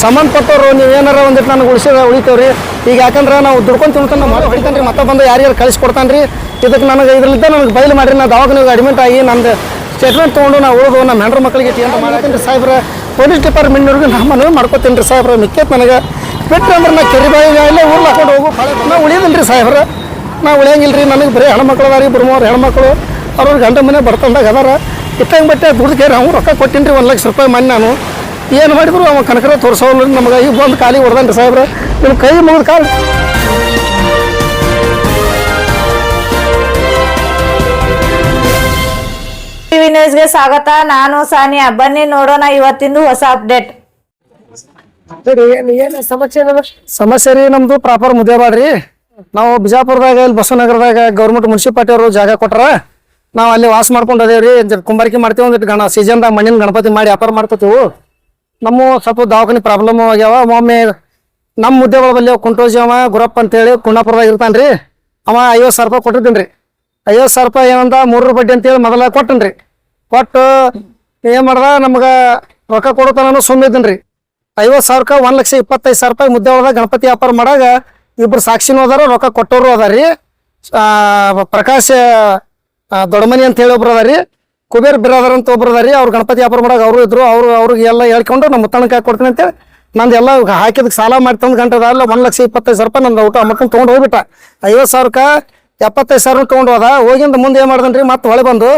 ಸಂಬಂಧಪಟ್ಟವರು ನೀವು ಏನಾರ ಒಂದಿಟ್ಟು ನನಗೆ ಉಳಿತೇವ್ರಿ. ಈಗ ಯಾಕಂದ್ರೆ ನಾವು ದುಡ್ಕೊಂಡು ತಿಳ್ಕೊಂಡು ಮಾಡಿ ಹೊಡಿತಾನೆ ರೀ, ಮತ್ತೆ ಬಂದು ಯಾರ್ಯಾರು ಕಳಿಸ್ಕೊಡ್ತಾನೆ ರೀ. ಇದಕ್ಕೆ ನನಗೆ ಇದರಲ್ಲಿದ್ದ ನನಗೆ ಬಯಲು ಮಾಡಿರಿ, ನಾನು ದವಾಖಾನೆಗೆ ಅಡ್ಮಿಟ್ ಆಗಿ ನಂದು ಸ್ಟೇಟ್ಮೆಂಟ್ ತೊಗೊಂಡು ನಾವು ಉಳಿದು ನಮ್ಮ ಹೆಂಡ್ರ ಮಕ್ಕಳಿಗೆ ಏನು ಮಾಡತ್ತೀನಿ ರೀ ಸಾಹೇಬ್ರ. ಪೊಲೀಸ್ ಡಿಪಾರ್ಟ್ಮೆಂಟ್ನವ್ರಿಗೆ ನಾನು ಮನವಿ ಮಾಡ್ಕೊತೀನಿ ರೀ ಸಾಹೇಬ್ರ. ಮಿಕ್ಕೇತ್ ನನಗೆ ಬಿಟ್ಟರೆ ಅಂದ್ರೆ ನಾ ಕೆರಿಬಾಯಿ ಎಲ್ಲ ಊರ್ಲು ಹಾಕೊಂಡು ಹೋಗು ನಾ ಉಳಿಯೋದಿಲ್ಲ ರೀ ಸಾಹೇಬ್ರ. ನಾ ಉಳಿಯಂಗಿಲ್ಲ ರೀ. ನನಗೆ ಬರೀ ಹೆಣ್ಮಕ್ಳು ಅದಾರ ರೀ, 3 ಹೆಣ್ಮಕ್ಳು. ಅವ್ರ ಗಂಡ ಮನೆ ಬರ್ತಂದಾಗ ಅದಾರ. ಇಟ್ಟಂಗೆ ಬಟ್ಟೆ ದುಡ್ದು ನಾವು ರೊಕ್ಕ ಕೊಟ್ಟಿನಿ ರೀ, 1 ಲಕ್ಷ ರೂಪಾಯಿ ಮನೆ. ನಾನು ಏನು ಮಾಡಿದ್ರು ಅವ ಕನಕರ ತೋರಿಸೋಲ್ಲ ನಮಗೆ. ಈಗ ಬಂದು ಕಾಲಿಗೆ ಹೊಡೆದಾನ ರೀ ಸಾಹೇಬ್ರ. ನಿಮ್ಮ ಕೈ ಮುಗಿದ ಕಾಲು ಟಿವಿ ನ್ಯೂಸ್ಗೆ ಸ್ವಾಗತ. ನಾನು ಸಾನಿಯಾ. ಬನ್ನಿ ನೋಡೋಣ ಇವತ್ತಿಂದು ಹೊಸ ಅಪ್ಡೇಟ್. ಸಮಸ್ಯೆ ರೀ ನಮ್ದು ಪ್ರಾಪರ್ ಮುದ್ದೇಬಾಡ್ರಿ. ನಾವು ಬಿಜಾಪುರದಾಗ ಇಲ್ಲಿ ಬಸವನಗರದಾಗ ಗೌರ್ಮೆಂಟ್ ಮುನ್ಸಿಪಾಲಿಟಿ ಅವರು ಜಾಗ ಕೊಟ್ಟಾರ. ನಾವು ಅಲ್ಲಿ ವಾಸ ಮಾಡ್ಕೊಂಡು ಅದೇವ್ರಿ. ಕುಂಬಾರಿಕೆ ಮಾಡ್ತೀವಿ, ಒಂದಿಟ್ಟು ಸೀಸನ್ದಾಗ ಮಣ್ಣಿನ ಗಣಪತಿ ಮಾಡಿ ವ್ಯಾಪಾರ ಮಾಡ್ಕೋತೀವಿ. ನಮ್ಮ ಸ್ವಲ್ಪ ದವಾಖಾನೆ ಪ್ರಾಬ್ಲಮ್ ಆಗ್ಯಾವ. ಒಮ್ಮೆ ನಮ್ಮ ಮುದ್ದೆಗಳ ಬಲ್ಲಿ ಕುಂಟೋಜಿ ಅವ ಗುರಪ್ಪ ಅಂತೇಳಿ ಕುಂಡಾಪುರದಾಗ ಇರ್ತಾನೆ ರೀ. ಅವ 50,000 ರೂಪಾಯಿ ಕೊಟ್ಟಿದ್ದೀನಿ ರೀ. 50,000 ರೂಪಾಯಿ ಏನಂದ 3 ಬಡ್ಡಿ ಅಂತೇಳಿ ಮೊದಲ ಕೊಟ್ಟನ್ ರೀ. ಕೊಟ್ಟು ಏನು ಮಾಡ್ದ ನಮ್ಗೆ ರೊಕ್ಕ ಕೊಡೋತನ ಸುಮ್ಮಿದ್ದೀನಿ ರೀ. 50,000ಕ್ಕೆ 1,25,000 ರೂಪಾಯಿ ಮುದ್ದೆ ಒಳದಾಗ ಗಣಪತಿ ವ್ಯಾಪಾರ ಮಾಡಾಗ ಇಬ್ರು ಸಾಕ್ಷಿನೂ ಅದಾರ, ರೊಕ್ಕ ಕೊಟ್ಟವರು ಅದಾರ ರೀ. ಪ್ರಕಾಶ್ ದೊಡ್ಡಮನಿ ಅಂತ ಹೇಳಿ ಒಬ್ರು ಅದಾರ ರೀ. ಕುಬೇರ್ ಬಿರಾದರ್ ಅಂತ ಒಬ್ರು ಅದಾರ ರೀ. ಅವ್ರು ಗಣಪತಿ ವ್ಯಾಪಾರ ಮಾಡಾಗ ಅವರು ಇದ್ರು. ಅವ್ರಿಗೆ ಎಲ್ಲ ಹೇಳ್ಕೊಂಡು ನಮ್ಮ ಮುತ್ತಣ್ಣಕ್ಕೆ ಕೊಡ್ತೀನಿ ಅಂತೇಳಿ ನಂದು ಎಲ್ಲ ಹಾಕಿದಕ್ಕೆ ಸಾಲ ಮಾಡಿ ತಂದು ಗಂಟೆ ಅಲ್ಲ 1,25,000 ರೂಪಾಯಿ ನಂದು ಊಟ ಮಕ್ಕಳು ತೊಗೊಂಡು ಹೋಗ್ಬಿಟ್ಟ. 50,000ಕ್ಕೆ 75,000 ತೊಗೊಂಡು ಹೋದ. ಹೋಗಿಂದ ಮುಂದೆ ಏನು ಮಾಡ್ದನ್ ರೀ, ಮತ್ತೆ ಹೊಳೆ ಬಂದು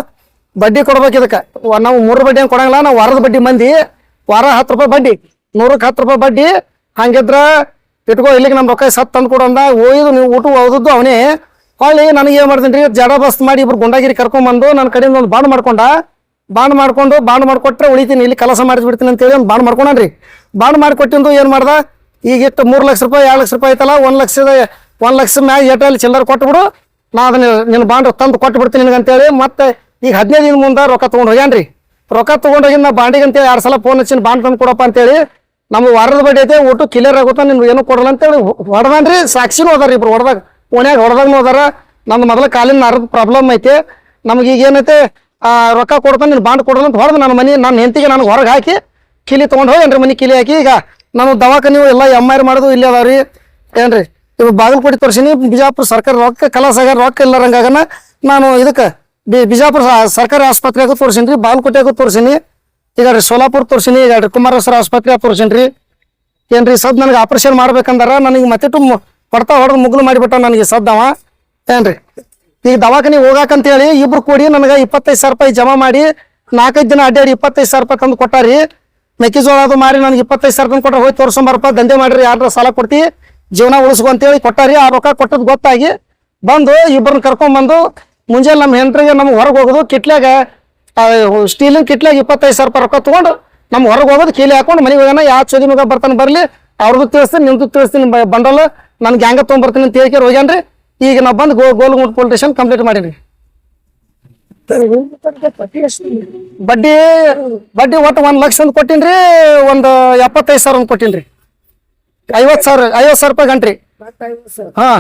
ಬಡ್ಡಿ ಕೊಡ್ಬೇಕು. ಇದಕ್ಕೆ ನಾವು 3 ಬಡ್ಡಿ ಏನು ಕೊಡಂಗಿಲ್ಲ. ನಾವು ವಾರದ ಬಡ್ಡಿ ಮಂದಿ ವಾರ 10 ರೂಪಾಯಿ ಬಡ್ಡಿ, 100ಕ್ಕೆ 10 ರೂಪಾಯಿ ಬಡ್ಡಿ. ಹಂಗಿದ್ರ ಇಟ್ಕೋ ಇಲ್ಲಿಗೆ ನಮ್ಮ ರೊಕ್ಕ ಸತ್ತು ತಂದು ಕೊಡು ಅಂದ. ಹೋಯ್ದು ನೀವು ಊಟ ಓದದ್ದು ಅವನೇ. ಹೊಳ್ಳಿ ನನಗೆ ಏನು ಮಾಡ್ತೀನಿ ರೀ, ಜಡ ಬಸ್ ಮಾಡಿ ಇಬ್ರು ಗುಂಡಾಗಿರಿ ಕರ್ಕೊಂಡ್ಬಂದು ನನ್ನ ಕಡೆಯಿಂದ ಒಂದು ಬಾಂಡ್ ಬಾಂಡ್ ಮಾಡಿಕೊಟ್ರೆ ಉಳಿತೀನಿ, ಇಲ್ಲಿ ಕೆಲಸ ಮಾಡಿಸ್ಬಿಡ್ತೀನಿ ಅಂತೇಳಿ ಒಂದು ಬಾಂಡ್ ಮಾಡ್ಕೊಂಡ್ರಿ. ಬಾಂಡ್ ಮಾಡಿಕೊಟ್ಟಿಂದು ಏನು ಮಾಡ್ದ, ಈಗ ಇಟ್ಟು 3 ಲಕ್ಷ ರೂಪಾಯಿ 2 ಲಕ್ಷ ರೂಪಾಯಿ ಐತಲ್ಲ, 1 ಲಕ್ಷ ಮ್ಯಾಗ ಏಟಲ್ಲಿ ಚಿಲ್ಲರ್ ಕೊಟ್ಬಿಡು, ನಾ ಅದನ್ನ ನಿನ್ನ ಬಾಂಡ್ ತಂದು ಕೊಟ್ಟು ಬಿಡ್ತೀನಿ ನಿನಗೆ ಅಂತೇಳಿ. ಮತ್ತೆ ಈಗ 15 ದಿನ ಮುಂದೆ ರೊಕ್ಕ ತೊಗೊಂಡು ಹೋಗ್ಯಾನ್ರಿ. ರೊಕ್ಕ ತೊಗೊಂಡೋಗಿ ನಾ ಬಾಂಡಿಗೆ ಅಂತೇಳಿ 2 ಸಲ ಫೋನ್ ಹಚ್ಚಿನ ಬಾಂಡ್ ತಂದು ಕೊಡಪ್ಪ ಅಂತೇಳಿ. ನಮ್ಮ ವಾರದ ಬಡ್ಡಿ ಐತೆ, ಊಟ ಕ್ಲಿಯರ್ ಆಗುತ್ತಾ, ನಿಮ್ಗೆ ಏನು ಕೊಡಲ್ಲ ಅಂತೇಳಿ ಹೊಡೆದಾನ್ರಿ. ಸಾಕ್ಷಿನೂ ಅದಾರ ಇಬ್ರು ಹೊಡೆದಾಗ, ಓಣ್ಯಾಗ ಹೊಡೆದಾಗನೂ ಅದಾರ. ನಮ್ದು ಮೊದಲ ಕಾಲಿನ ನರದ ಪ್ರಾಬ್ಲಮ್ ಐತೆ. ನಮಗೆ ಈಗ ಏನೈತೆ ರೊಕ್ಕ ಕೊಡ್ತಾನೆ, ನೀನು ಬಾಂಡ್ ಕೊಡಲ್ಲ ಅಂತ ಹೊಡೆದು ನನ್ನ ಹೆಂಡತಿಗೆ ನನಗೆ ಹೊರಗೆ ಹಾಕಿ ಕಿಲಿ ತೊಗೊಂಡು ಹೋಗೇನ್ರಿ. ಮನೆ ಕಿಲಿ ಹಾಕಿ ಈಗ ನಾನು ದವಾಖಾನೆ ಎಲ್ಲ MR ಮಾಡೋದು ಇಲ್ಲೇ ಅದಾವ್ರಿ. ಏನ್ರಿ ಇವು ಬಾಗಲಕೋಟೆ ತೋರಿಸಿನಿ. ಬಿಜಾಪುರ ಸರ್ಕಾರ ರೊಕ್ಕ ಕಲಾಸ ಆಗ್ಯಾರ, ರೊಕ್ಕ ಇಲ್ಲರಂಗಾಗನ ನಾನು ಇದಕ್ಕೆ ಬಿಜಾಪುರ ಸರ್ಕಾರಿ ಆಸ್ಪತ್ರೆಗೂ ತೋರಿಸಿನಿ ರೀ, ಬಾಗಲಕೋಟೆಗೂ ತೋರಿಸಿನಿ. ಈಗ ರೀ ಸೋಲಾಪುರ ತೋರಿಸಿನಿ, ಈಗ ರೀ ಕುಮಾರೇಶ್ವರ ಆಸ್ಪತ್ರೆ ತೋರಿಸಿನಿ ರೀ. ಏನ್ರಿ ಸದ್ ನನಗೆ ಆಪರೇಷನ್ ಮಾಡ್ಬೇಕಂದಾರ. ನನಗೆ ಮತ್ತಿಟ್ಟು ಹೊಡೆದು ಮುಗ್ಲು ಮಾಡಿಬಿಟ್ಟ ನನಗೆ ಸದ್ದವ. ಏನ್ರಿ ಈಗ ದವಾಖಾನಿಗೆ ಹೋಗಾಕಂತೇಳಿ ಇಬ್ರು ಕೂಡಿ ನನಗೆ 25,000 ರೂಪಾಯಿ ಜಮಾ ಮಾಡಿ 4-5 ದಿನ ಅಡ್ಡಾಡಿ 25,000 ರೂಪಾಯಿ ತಂದು ಕೊಟ್ಟಾರಿ. ಮೆಕ್ಕೆಜೋಳ ಅದು ಮಾರಿ ನನಗೆ 25,000 ತಂದು ಕೊಟ್ರೆ ಹೋಗಿ ತೋರ್ಸಂಬರಪ್ಪ, ದಂಧೆ ಮಾಡಿರಿ, ಯಾರ ಸಾಲ ಕೊಡ್ತಿ, ಜೀವನ ಉಳಿಸ್ಕೊ ಅಂತೇಳಿ ಕೊಟ್ಟಾರಿ. ಆ ರೊಕ್ಕ ಕೊಟ್ಟದ್ದು ಗೊತ್ತಾಗಿ ಬಂದು ಇಬ್ಬರನ್ನ ಕರ್ಕೊಂಡ್ಬಂದು ಮುಂಜಾನೆ ನಮ್ಮ ಹೆಂಡ್ರಿಗೆ ನಮ್ಗೆ ಹೊರಗೆ ಹೋಗೋದು ಕಿಟ್ಲಾಗ ಸ್ಟೀಲಿನ ಕಿಟ್ಲಾಗ 25,000 ರೂಪಾಯಿ ರೊಕ್ಕ ತೊಗೊಂಡು ನಮ್ಗೆ ಹೊರಗೆ ಹೋಗೋದು ಕೀಲಿ ಹಾಕೊಂಡು ಮನೆಗೆ ಹೋಗೋಣ. ಯಾವ ಚೋದಿ ಮಗ ಬರ್ತಾನೆ ಬರಲಿ, ಅವ್ರದ್ದು ತಿಳಿಸ್ತೀನಿ, ನಿಮ್ದು ತಿಳಿಸ್ತೀನಿ, ಬಂಡಲ್ಲ ನನ್ಗೆ ಹ್ಯಾಂಗ ತೊಗೊಂಬರ್ತೀನಿ ಅಂತ ಹೇಳ್ಕೇಳಿ ಹೋಗ್ಯಾನ್ರಿ. ಈಗ ನಾವು ಬಂದು ಗೋಲ್ಗುಂಡ್ ಪೊಲೀಸ್ ಸ್ಟೇಷನ್ ಕಂಪ್ಲೀಟ್ ಮಾಡೀನಿ. ಬಡ್ಡಿ ಒಟ್ಟು 1 ಲಕ್ಷ ಅಂತ ಕೊಟ್ಟಿನ್ರಿ, ಒಂದು 75,000 ಅಂತ ಕೊಟ್ಟಿನ್ರಿ. 50,000 ರೂಪಾಯಿ ಗಂಟ್ರಿ. ಹಾ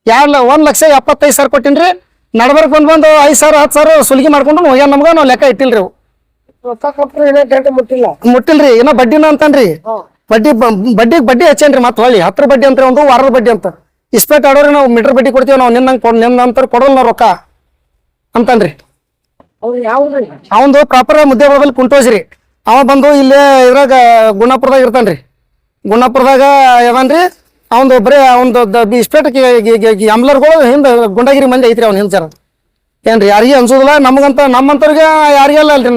1,75,000 ಕೊಟ್ಟಿನ್ರಿ. ನಡ್ಬರ್ಕ್ ಬಂದು 5,000 10,000 ಸುಲಿಗೆ ಮಾಡ್ಕೊಂಡು ಹೋಗ್ಯಾನ. ನಮ್ಗ ನಾವು ಲೆಕ್ಕ ಇಟ್ಟಿಲ್ರಿ. ಮುಟ್ಟಿಲ್ರಿ, ಏನೋ ಬಡ್ಡಿನ ಅಂತನ್ರಿ. ಬಡ್ಡಿ ಹಚ್ಚೇನ್ರಿ. ಮತ್ತೆ ಹೊಳ್ಳಿ 10 ಬಡ್ಡಿ ಅಂತ್ರಿ, ಒಂದು ವಾರದ ಬಡ್ಡಿ ಅಂತ. ಇಸ್ಪೇಟ್ ಆಡೋರಿ ನಾವು ಮೀಟರ್ ಬಡ್ಡಿ ಕೊಡ್ತೀವಿ, ನಾವು ನಿನ್ನಂತರ ಕೊಡೋಲ್ಲ ನಾವು ರೊಕ್ಕ ಅಂತನ್ರಿ. ಅವಂದು ಪ್ರಾಪರ್ ಮುದ್ದೆ ಬಲ್ಲಿ ಕುಂಟೋಜ್ರಿ. ಅವ ಬಂದು ಇಲ್ಲೇ ಇದ್ರಾಗ ಗುಣಾಪುರದಾಗ ಇರ್ತಾನ್ರಿ. ಗುಣಾಪುರದಾಗ ಯಾವನ್ರಿ ಅವಂದು ಬರೀ ಅವಂದು ಇಸ್ಪೇಟ್ ಅಂಬ್ಲರ್ಗಳು ಹಿಂದೆ ಗುಂಡಾಗಿರಿ ಮಂದಿ ಐತ್ರಿ. ಅವ್ನ ಹಿಂಚಾರ ಏನ್ರಿ ಯಾರಿಗೆ ಅನ್ಸೋದಿಲ್ಲ. ನಮಗಂತ ನಮ್ಮಂತವ್ರಿಗೆ ಯಾರಿಗೆಲ್ಲ ಅಲ್ರಿ,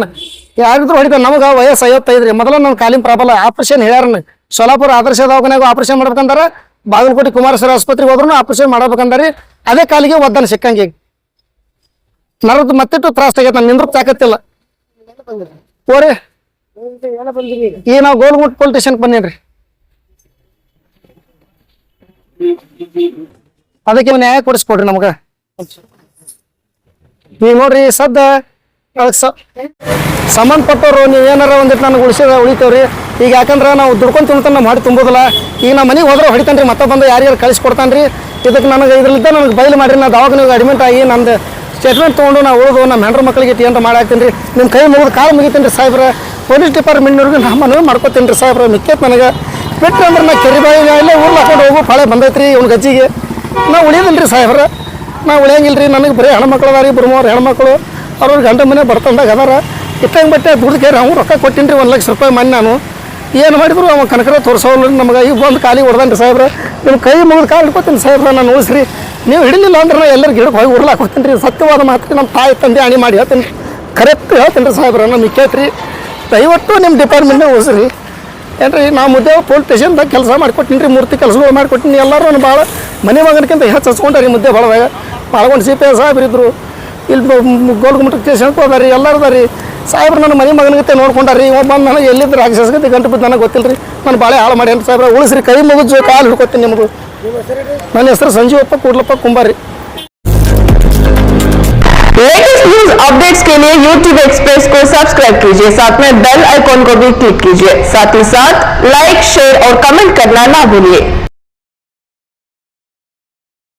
ಯಾರಿದ್ರು ಹೊಡಿತಾರೆ. ನಮಗೆ ವಯಸ್ಸು 55 ರೀ. ಮೊದಲ ನನ್ನ ಕಾಲಿನ ಪ್ರಾಬ್ಲಮ್ ಆಪರೇಷನ್ ಹೇಳ್ಯಾರ. ಸೋಲಾಪುರ ಆದರ್ಶ ದವಾಖಾನ್ಯಾಗ ಆಪರೇಷನ್ ಮಾಡ್ಬೇಕಂದಾರ, ಬಾಗಲಕೋಟೆ ಕುಮಾರೇಶ್ವರ ಆಸ್ಪತ್ರೆಗೆ ಹೋದ್ರು ಆಪರೇಷನ್ ಮಾಡ್ಬೇಕಂದಾರಿ. ಅದೇ ಕಾಲಿಗೆ ಒದ್ದಾನ ಸಿಕ್ಕಂಗೆ ನರದ್ದು ಮತ್ತಿಟ್ಟು ತ್ರಾಸ ಆಗೈತೆ. ನಾನು ನಿಂದ್ರ ತಾಕತ್ತಿಲ್ಲ ಓರಿ. ಈಗ ನಾವು ಗೋಲ್ಗುಂಡ್ ಪೊಲೀಸ್ ಸ್ಟೇಷನ್ಗೆ ಬಂದೇನ್ರಿ. ಅದಕ್ಕೆ ನ್ಯಾಯ ಕೊಡಿಸ್ಕೊಡ್ರಿ ನಮ್ಗೆ. ನೀವು ನೋಡ್ರಿ ಸದ್ದ ಸಂಬಂಧಪಟ್ಟವರು ನೀವು ಏನಾರ ಒಂದಿಟ್ಟು ನನಗೆ ಉಳಿತೇವ್ರಿ. ಈಗ ಯಾಕಂದ್ರೆ ನಾವು ದುಡ್ಕೊಂಡು ತಿಳ್ತಾನೆ ನಮ್ಮ ಮಾಡಿ ತುಂಬೋದಿಲ್ಲ. ಈಗ ನಮ್ಮ ಮನೆಗೆ ಹೋದ್ರೆ ಹೊಡಿತಾನೆ ರೀ, ಮತ್ತೆ ಬಂದು ಯಾರ್ಯಾರು ಕಳಿಸ್ಕೊಡ್ತಾನೆ ರೀ. ಇದಕ್ಕೆ ನನಗೆ ಇದರಲ್ಲಿದ್ದ ನನಗೆ ಬಯಲು ಮಾಡಿರಿ. ನಾ ದವಾಖಾನೆಗೆ ಅಡ್ಮಿಟ್ ಆಗಿ ನಂದು ಸ್ಟೇಟ್ಮೆಂಟ್ ತೊಗೊಂಡು ನಾವು ಉಳಿದು ನಮ್ಮ ಹೆಂಡ್ರ ಮಕ್ಕಳಿಗೆ ಏನು ಮಾಡಾಕ್ತೀನಿ ರೀ. ನಿಮ್ಮ ಕೈ ಮುಗಿದು ಕಾಲು ಮುಗಿತೀನಿ ರೀ ಸಾಹೇಬ್ರ. ಪೊಲೀಸ್ ಡಿಪಾರ್ಟ್ಮೆಂಟ್ನವ್ರಿಗೆ ನಾನು ಮನವಿ ಮಾಡ್ಕೊತೀನಿ ರೀ ಸಾಹೇಬ್ರ. ಮಿಕ್ಕೇತ್ ನನಗೆ ಬಿಟ್ರೆ ಅಂದ್ರೆ ನಾ ಕೆರೆ ಬಾಯಿ ಎಲ್ಲ ಊರ್ಲ ಹಾಕೊಂಡು ಹೋಗೋ ಪಾಳೆ ಬಂದೈತ್ರಿ ಇವ್ನ ಗಜ್ಜಿಗೆ ನಾ ಉಳಿಯೋದಿಲ್ಲ ರೀ ಸಾಹೇಬ್ರ ನಾ ಉಳಿಯಂಗಿಲ್ಲ ರೀ ನನಗೆ ಬರೀ ಹೆಣ್ಮಕ್ಳು ಅದಾರ ರೀ ಬರುಮವ್ರು ಹೆಣ್ಮಕ್ಳು ಅವ್ರವ್ರ ಗಂಡ ಮನೆ ಬರ್ತಂದಾಗ ಅದಾರ ಇಟ್ಟಂಗೆ ಬಟ್ಟೆ ದುಡ್ಡು ಅವ್ನು ರೊಕ್ಕ ಕೊಟ್ಟಿನಿ ರೀ 1 ಲಕ್ಷ ರೂಪಾಯಿ ಮನೆ ನಾನು ಏನು ಮಾಡಿದ್ರು ಅವ ಕನಕರ ತೋರಿಸೋಲ್ಲ ನಮಗೆ ಈಗ ಬಂದು ಕಾಲಿಗೆ ಹೊಡೆದನ್ರಿ ಸಾಹೇಬ್ರ ನಿಮ್ಮ ಕೈ ಮುಗಿದು ಕಾಲು ಹಿಡ್ಕೊತೀನಿ ಸಾಹೇಬ್ರ ನಾನು ಉಳಿಸ್ರಿ ನೀವು ಹಿಡಿಲಿಲ್ಲ ಅಂದ್ರೆ ನಾ ಎಲ್ಲರ ಗಿಡಕ್ಕೆ ಹೋಗಿ ಉರ್ಲಾಕ್ ಹೋಗ್ತೀನಿ ರೀ ಸತ್ಯವಾದ ಮಾತು ನಮ್ಮ ತಾಯಿ ತಂದೆ ಅಣಿ ಮಾಡಿ ಹೇಳ್ತೀನಿ ರೀ ಕರೆಕ್ಟ್ ಹೇಳ್ತೀನಿ ರೀ ಸಾಹೇಬ್ರ ನಮಗೆ ಕೇಳ್ರಿ ದಯವಿಟ್ಟು ನಿಮ್ಮ ಡಿಪಾರ್ಟ್ಮೆಂಟ್ನೇ ಉಳಿಸ್ರಿ ಏನ್ರಿ ನಾವು ಮುದ್ದೆ ಪೊಲೀಸ್ ಸ್ಟೇಷನ್ದಾಗ ಕೆಲಸ ಮಾಡಿಕೊಟ್ಟಿನಿ ರೀ ಮೂರ್ತಿ ಕೆಲಸಗಳು ಮಾಡಿಕೊಟ್ಟಿನಿ ಎಲ್ಲರೂ ನಾನು ಭಾಳ ಮನೆ ಮಗನಕ್ಕಿಂತ ಹೆಚ್ಚು ಹಚ್ಕೊಂಡ್ರಿ ಮುದ್ದೆ ಭಾಳದಾಗ ಪಾಲ್ಗೊಂಡು CPI ಸಾಹೇಬ್ರಿದ್ರು ಇಲ್ಲಿ ಗೋಲ್ಗುಮಟ ಸ್ಟೇಷನ್ಗೆ ಹೋದಾರಿ ಎಲ್ಲರೂ ಅದಾರಿ ಸಾಹೇಬ್ರು ನನ್ನ ಮನೆ ಮಗನಿಗೆ ನೋಡ್ಕೊಂಡಾರಿ ಇವ ಬಂದು ನನಗೆ ಎಲ್ಲಿದ್ದು ರಾಕ್ಷಸಗತಿ ಗಂಟು ಬಿದ್ದು ನನಗೆ ಗೊತ್ತಿಲ್ಲ ರೀ ನಾನು ಭಾಳ ಹಾಳು ಮಾಡಿ ಸಾಹೇಬ್ರ ಉಳಿಸ್ರಿ ಕೈ ಮುಗಿದು ಕಾಲು ಹಿಡ್ಕೊತೀನಿ ನಿಮ್ಮದು ನನ್ನ ಹೆಸರು ಸಂಜೀವಪ್ಪ ಕೂಡ್ಲಪ್ಪ ಕುಂಬಾರಿ लेटेस्ट न्यूज अपडेट्स के लिए YouTube एक्सप्रेस को सब्सक्राइब कीजिए, साथ में बेल आइकॉन को भी क्लिक कीजिए, साथ ही साथ लाइक शेयर और कमेंट करना ना भूलिए।